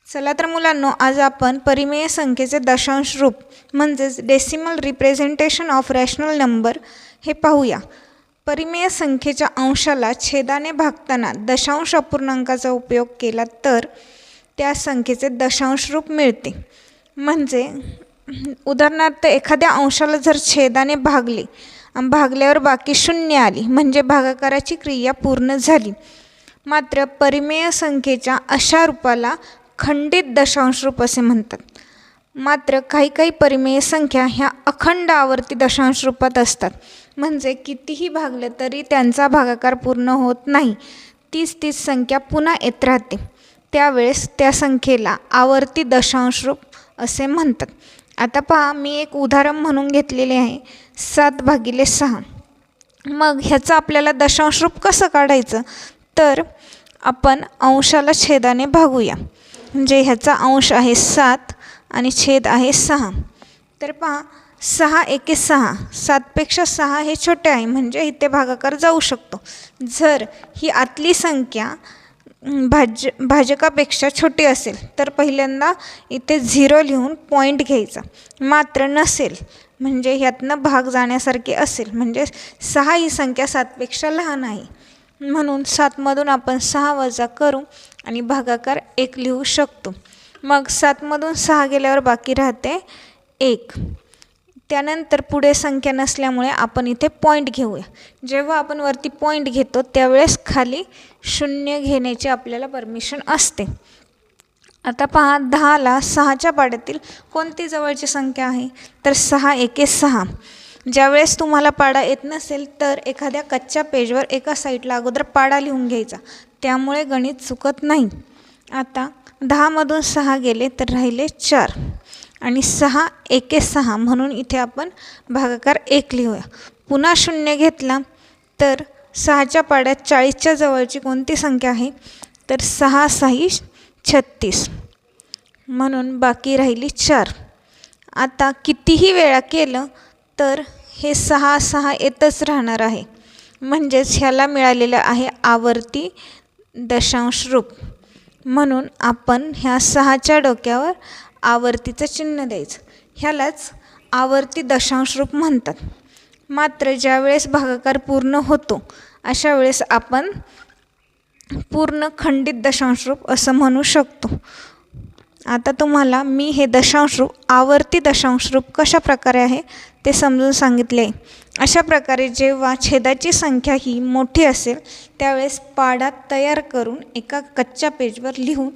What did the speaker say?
चला तर मुलांनो, आज आपण परिमेय संख्येचे दशांश रूप म्हणजेच decimal representation of rational number हे पाहूया। परिमेय संख्येच्या अंशाला छेदाने भागताना दशांश अपूर्णांकाचा उपयोग केला तर त्या संख्येचे दशांश रूप मिळते। म्हणजे उदाहरणार्थ एखाद्या अंशाला जर छेदाने भागले आणि भागल्यावर बाकी शून्य आली म्हणजे भागाकाराची क्रिया पूर्ण झाली। मात्र परिमेय संख्येच्या अशा रूपाला खंडित दशांश रूप असे म्हणतात। मात्र काही परिमेय संख्या ह्या अखंड आवर्ती दशांश रूपात असतात, म्हणजे कितीही भागले तरी त्यांचा भागाकार पूर्ण होत नाही, तीच संख्या पुन्हा येत राहते। त्यावेळेस त्या संख्येला आवर्ती दशांश रूप असे म्हणतात। आता पहा, मी एक उदाहरण म्हणून घेतलेले आहे 7/6। मग ह्याचं आपल्याला दशांश रूप कसं काढायचं, तर आपण अंशाला छेदाने भागूया। म्हणजे ह्याचा अंश आहे 7 आणि छेद आहे 6। तर पहा, 6 एके 6, 7पेक्षा 6 हे छोटे आहे म्हणजे इथे भागाकार जाऊ शकतो। जर ही आतली संख्या भाजकापेक्षा छोटी असेल तर पहिल्यांदा इथे 0 लिहून पॉईंट घ्यायचा। मात्र नसेल म्हणजे ह्यातनं भाग जाण्यासारखे असेल म्हणजे 6 ही संख्या 7पेक्षा लहान आहे, म्हणून 7मधून आपण 6 वजा करू आणि भागाकार 1 लिहू शकतो। मग 7मधून 6 गेल्यावर बाकी राहते 1। त्यानंतर पुढे संख्या नसल्यामुळे आपण इथे पॉईंट घेऊया। जेव्हा आपण वरती पॉईंट घेतो त्यावेळेस खाली 0 घेण्याची आपल्याला परमिशन असते। आता पहा, 10ला 6च्या पाड्यातील कोणती जवळची संख्या आहे, तर 6 एके 6। ज्यावेळेस तुम्हाला पाडा येत नसेल तर एखाद्या कच्च्या पेजवर एका साईडला अगोदर पाडा लिहून घ्यायचा, त्यामुळे गणित चुकत नाही। आता 10मधून 6 गेले तर राहिले 4 आणि 6 एके 6 म्हणून इथे आपण भागाकार 1 लिहूया। पुन्हा 0 घेतला तर 6च्या पाड्यात 40च्या जवळची कोणती संख्या आहे, तर 6 6 36 म्हणून बाकी राहिली 4। आता कितीही वेळा केलं तर हे 6 6 येतच राहणार आहे, म्हणजेच ह्याला मिळालेलं आहे आवर्ती दशांश रूप। म्हणून आपण ह्या 6च्या डोक्यावर आवर्तीचं चिन्ह द्यायचं, ह्यालाच आवर्ती दशांश रूप म्हणतात। मात्र ज्यावेळेस भागाकार पूर्ण होतो अशा वेळेस आपण पूर्ण खंडित दशांश रूप असं म्हणू शकतो। आता तुम्हाला मी हे दशांश रूप आवर्ती दशांश रूप कशा प्रकारे आहे ते समजून सांगितले। अशा प्रकारे जेव्हा छेदाची संख्या ही मोठी असेल त्यावेळेस पाडा तयार करून एका कच्च्या पेजवर लिहून